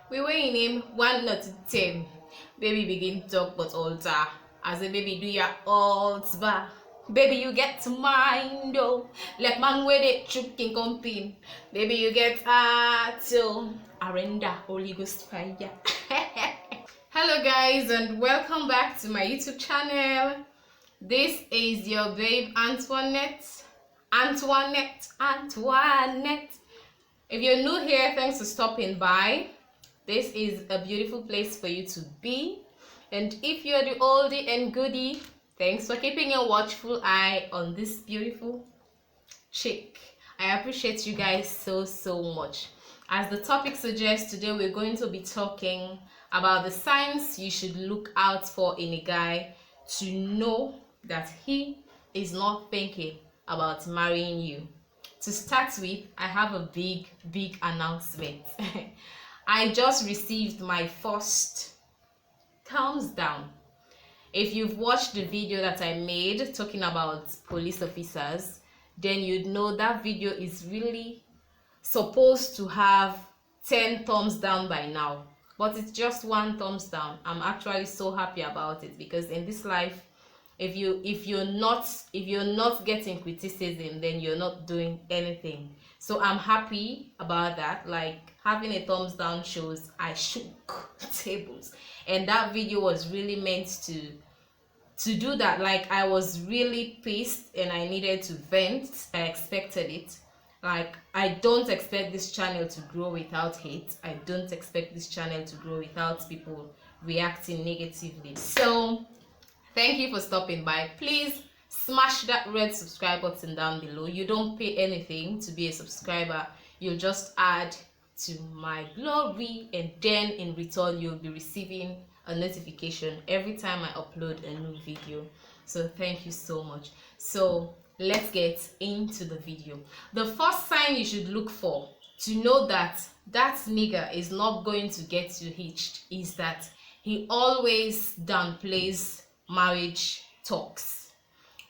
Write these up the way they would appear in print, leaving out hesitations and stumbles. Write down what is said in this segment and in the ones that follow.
We were in him 1 not to 10. Baby begin talk but alter. As a baby do your alt bar. Baby you get to mind oh. Like man with it chucking comping. Baby you get till arenda Holy Ghost fire. Hello guys and welcome back to my YouTube channel. This is your babe Antoinette. If you're new here, thanks for stopping by. This is a beautiful place for you to be. And if you're the oldie and goodie, thanks for keeping a watchful eye on this beautiful chick. I appreciate you guys so much. As the topic suggests, today we're going to be talking about the signs you should look out for in a guy to know that he is not thinking about marrying you. To start with, I have a big announcement. I just received my first thumbs down. If you've watched the video that I made talking about police officers, then you'd know that video is really supposed to have 10 thumbs down by now, but it's just 1 thumbs down. I'm actually so happy about it because in this life, if you're not getting criticism, then you're not doing anything. So I'm happy about that. Like, having a thumbs down shows I shook tables, and that video was really meant to do that. Like, I was really pissed and I needed to vent. I expected it. Like, I don't expect this channel to grow without hate. I don't expect this channel to grow without people reacting negatively. So thank you for stopping by. Please smash that red subscribe button down below. You don't pay anything to be a subscriber. You'll just add to my glory, and then in return you'll be receiving a notification every time I upload a new video. So thank you so much. So let's get into the video. The first sign you should look for to know that that nigga is not going to get you hitched is that he always downplays marriage talks.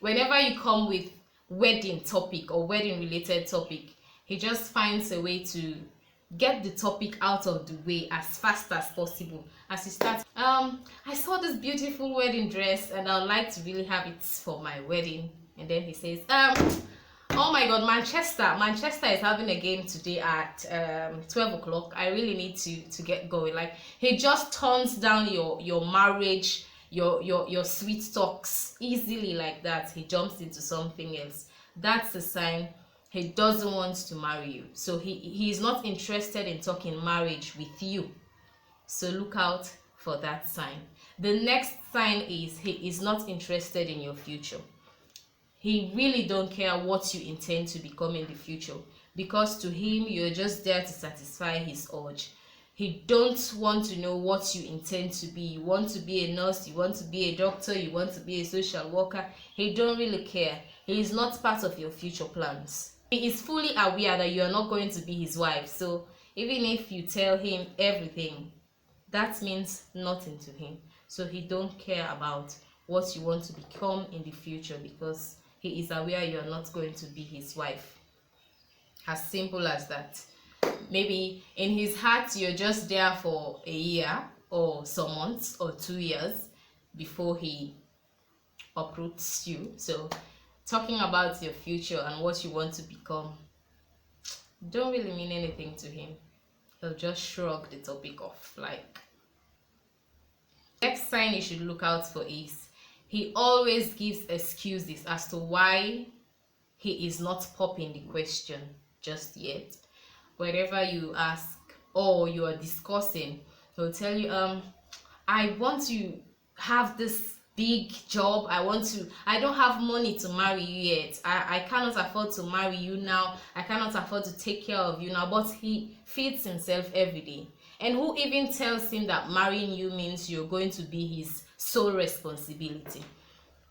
Whenever you come with wedding topic or wedding related topic, he just finds a way to get the topic out of the way as fast as possible. As he starts, I saw this beautiful wedding dress and I'd like to really have it for my wedding. And then he says, oh my god, Manchester is having a game today at 12 o'clock. I really need to get going. Like, he just turns down your marriage, your sweet talks easily like that. He jumps into something else. That's a sign he doesn't want to marry you. So he's not interested in talking marriage with you. So look out for that sign. The next sign is he is not interested in your future. He really don't care what you intend to become in the future, because to him you're just there to satisfy his urge. He don't want to know what you intend to be. You want to be a nurse, you want to be a doctor, you want to be a social worker. He don't really care. He is not part of your future plans. He is fully aware that you are not going to be his wife. So even if you tell him everything, that means nothing to him. So he don't care about what you want to become in the future, because he is aware you are not going to be his wife. As simple as that. Maybe in his heart you're just there for a year or some months or 2 years before he uproots you. So talking about your future and what you want to become don't really mean anything to him. He'll just shrug the topic off. Like, next sign you should look out for is he always gives excuses as to why he is not popping the question just yet. Wherever you ask or you are discussing, he'll tell you, I want to have this big job. I don't have money to marry you yet. I cannot afford to marry you now. I cannot afford to take care of you now. But he feeds himself every day. And who even tells him that marrying you means you're going to be his sole responsibility?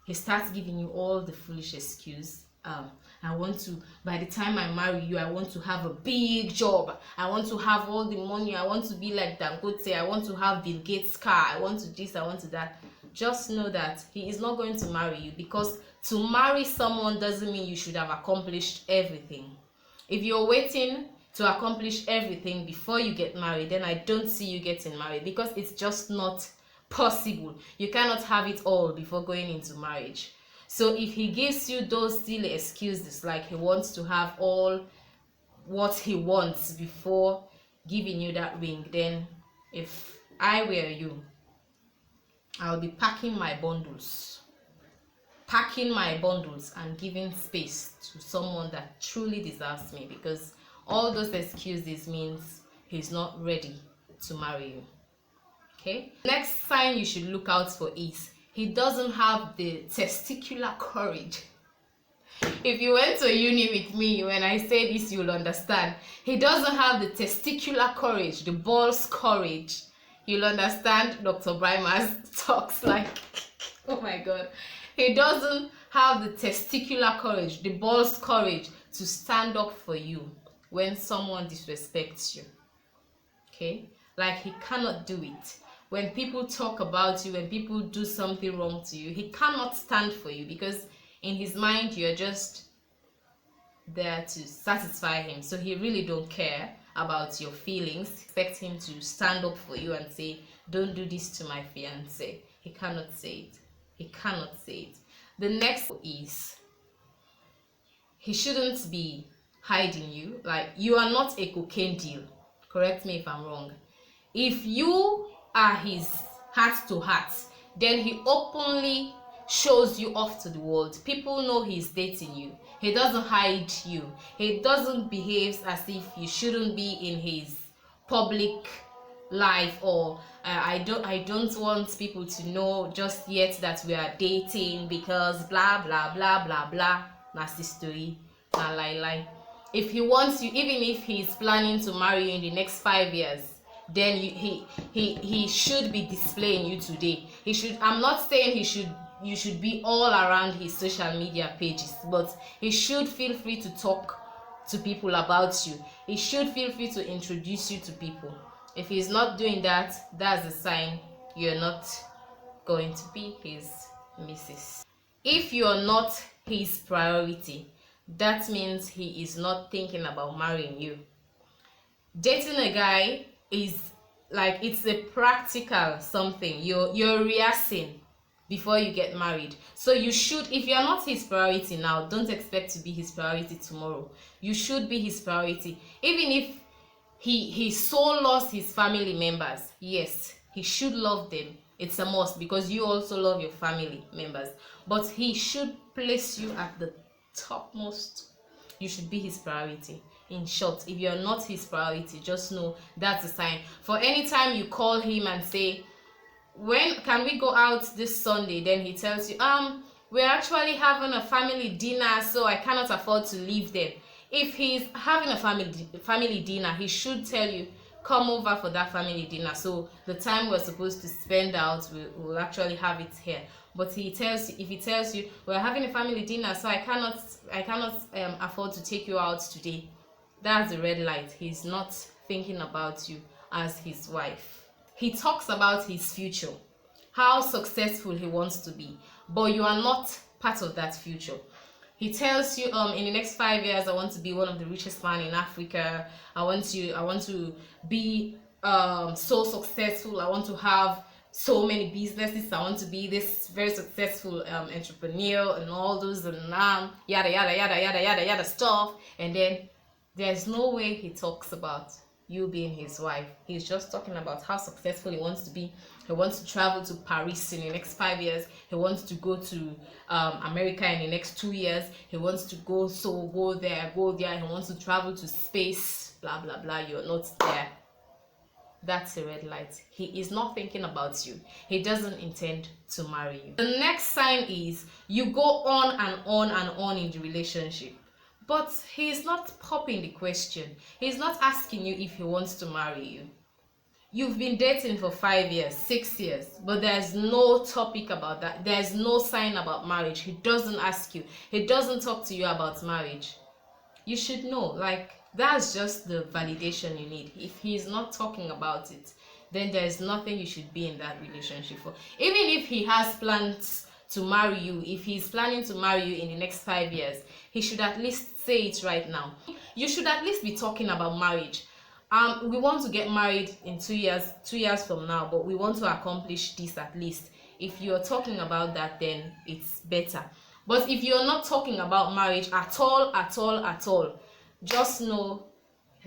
He starts giving you all the foolish excuse. By the time I marry you, I want to have a big job. I want to have all the money. I want to be like Dangote. I want to have Bill Gates' car. I want to this, I want to that. Just know that he is not going to marry you, because to marry someone doesn't mean you should have accomplished everything. If you're waiting to accomplish everything before you get married, then I don't see you getting married, because it's just not possible. You cannot have it all before going into marriage. So if he gives you those silly excuses, like he wants to have all what he wants before giving you that ring, then if I were you, I'll be packing my bundles and giving space to someone that truly deserves me, because all those excuses means he's not ready to marry you. Okay, next sign you should look out for is he doesn't have the testicular courage. If you went to uni with me, when I say this, you'll understand. He doesn't have the testicular courage, the balls courage. You'll understand. Dr. Brimers talks like, oh my god. He doesn't have the testicular courage, the balls courage to stand up for you when someone disrespects you. Okay, like he cannot do it. When people talk about you, when people do something wrong to you, he cannot stand for you, because in his mind you're just there to satisfy him. So he really don't care about your feelings. Expect him to stand up for you and say, don't do this to my fiance. He cannot say it. He cannot say it. The next is he shouldn't be hiding you. Like, you are not a cocaine deal. Correct me if I'm wrong. If you are his heart to heart, then he openly shows you off to the world. People know he's dating you. He doesn't hide you. He doesn't behave as if you shouldn't be in his public life, or I don't want people to know just yet that we are dating, because blah blah blah blah blah. That's the story. Nah, lie. If he wants you, even if he's planning to marry you in the next 5 years, then he should be displaying you today. He should. I'm not saying you should be all around his social media pages, but he should feel free to talk to people about you. He should feel free to introduce you to people. If he's not doing that, that's a sign you're not going to be his missus. If you're not his priority, that means he is not thinking about marrying you. Dating a guy is like, it's a practical something. You're rehearsing before you get married. So you should, if you're not his priority now, don't expect to be his priority tomorrow. You should be his priority. Even if he so loves his family members, yes, he should love them. It's a must, because you also love your family members. But he should place you at the topmost. You should be his priority. In short, if you're not his priority, just know that's a sign. For any time you call him and say, when can we go out this Sunday, then he tells you, we're actually having a family dinner, so I cannot afford to leave them. If he's having a family dinner, he should tell you, come over for that family dinner, so the time we're supposed to spend out, we'll actually have it here. But if he tells you we're having a family dinner, so I cannot afford to take you out today, that's a red light. He's not thinking about you as his wife. He talks about his future, how successful he wants to be, but you are not part of that future. He tells you, in the next 5 years, I want to be one of the richest men in Africa. I want to be so successful. I want to have so many businesses. I want to be this very successful entrepreneur, and all those and yada yada yada yada yada yada stuff. And then there's no way he talks about you being his wife. He's just talking about how successful he wants to be. He wants to travel to Paris in the next 5 years. He wants to go to America in the next 2 years. He wants to go there. He wants to travel to space, blah blah blah. You're not there. That's a red light. He is not thinking about you. He doesn't intend to marry you. The next sign is you go on and on and on in the relationship, but he's not popping the question. He's not asking you if he wants to marry you. You've been dating for 5 years, 6 years, but there's no topic about that. There's no sign about marriage. He doesn't ask you. He doesn't talk to you about marriage. You should know, like, that's just the validation you need. If he's not talking about it, then there's nothing you should be in that relationship for. Even if he has plans to marry you, if he's planning to marry you in the next 5 years, he should at least say it right now. You should at least be talking about marriage. We want to get married in 2 years from now, but we want to accomplish this at least. If you're talking about that, then it's better. But if you're not talking about marriage at all, just know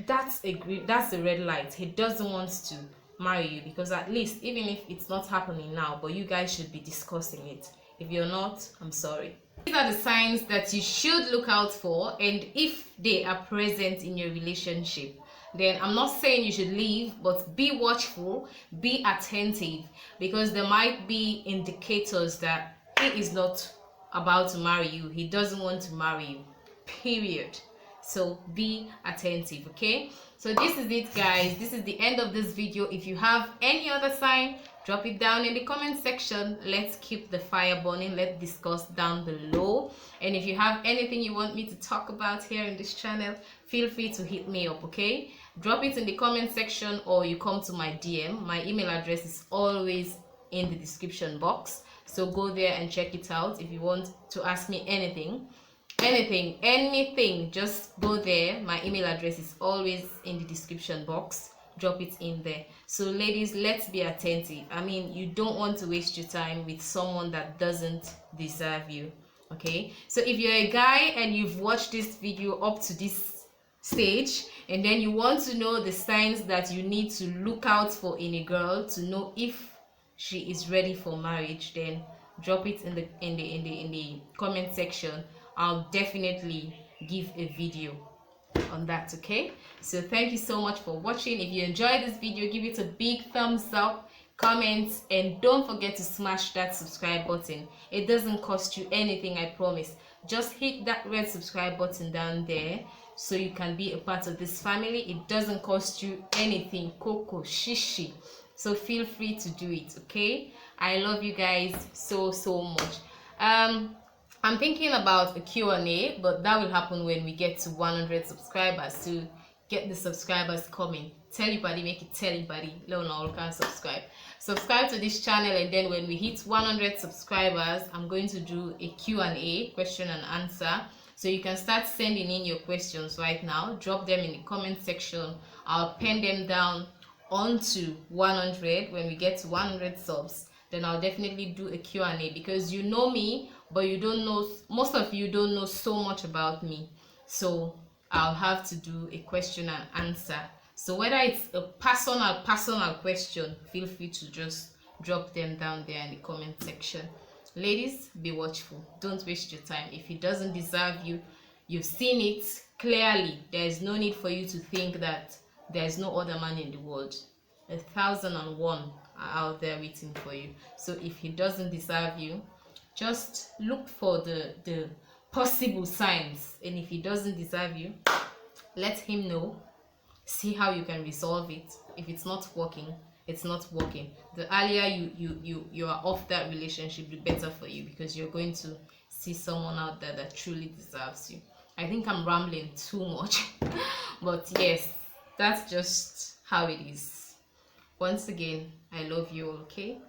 that's a red light. He doesn't want to marry you, because at least, even if it's not happening now, but you guys should be discussing it. If you're not, I'm sorry. These are the signs that you should look out for, and if they are present in your relationship, then I'm not saying you should leave, but be watchful, be attentive, because there might be indicators that he is not about to marry you. He doesn't want to marry you, period. So be attentive, okay? So this is it, guys. This is the end of this video. If you have any other sign, drop it down in the comment section. Let's keep the fire burning. Let's discuss down below. And if you have anything you want me to talk about here in this channel, feel free to hit me up, okay? Drop it in the comment section, or you come to my DM. My email address is always in the description box, so go there and check it out. If you want to ask me anything, just go there. My email address is always in the description box. Drop it in there. So ladies, let's be attentive. I mean, you don't want to waste your time with someone that doesn't deserve you, okay? So if you're a guy and you've watched this video up to this stage, and then you want to know the signs that you need to look out for in a girl to know if she is ready for marriage, then drop it in the comment section. I'll definitely give a video on that, okay? So thank you so much for watching. If you enjoyed this video, give it a big thumbs up, comment, and don't forget to smash that subscribe button. It doesn't cost you anything, I promise. Just hit that red subscribe button down there so you can be a part of this family. It doesn't cost you anything, Coco Shishi. So feel free to do it, okay? I love you guys so much. I'm thinking about a Q&A, but that will happen when we get to 100 subscribers. To get the subscribers coming, tell your body, make it tell your body. All can subscribe to this channel, and then when we hit 100 subscribers, I'm going to do a Q&A, question and answer. So you can start sending in your questions right now. Drop them in the comment section. I'll pen them down onto 100. When we get to 100 subs, then I'll definitely do a Q&A, because you know me, but you don't know, most of you don't know so much about me. So I'll have to do a question and answer. So whether it's a personal question, feel free to just drop them down there in the comment section. Ladies, be watchful. Don't waste your time. If he doesn't deserve you, you've seen it clearly. There is no need for you to think that there is no other man in the world. 1,001 are out there waiting for you. So if he doesn't deserve you, just look for the possible signs. And if he doesn't deserve you, let him know. See how you can resolve it. If it's not working, it's not working. The earlier you are off that relationship, the better for you, because you're going to see someone out there that truly deserves you. I think I'm rambling too much. But yes, that's just how it is. Once again, I love you all, okay?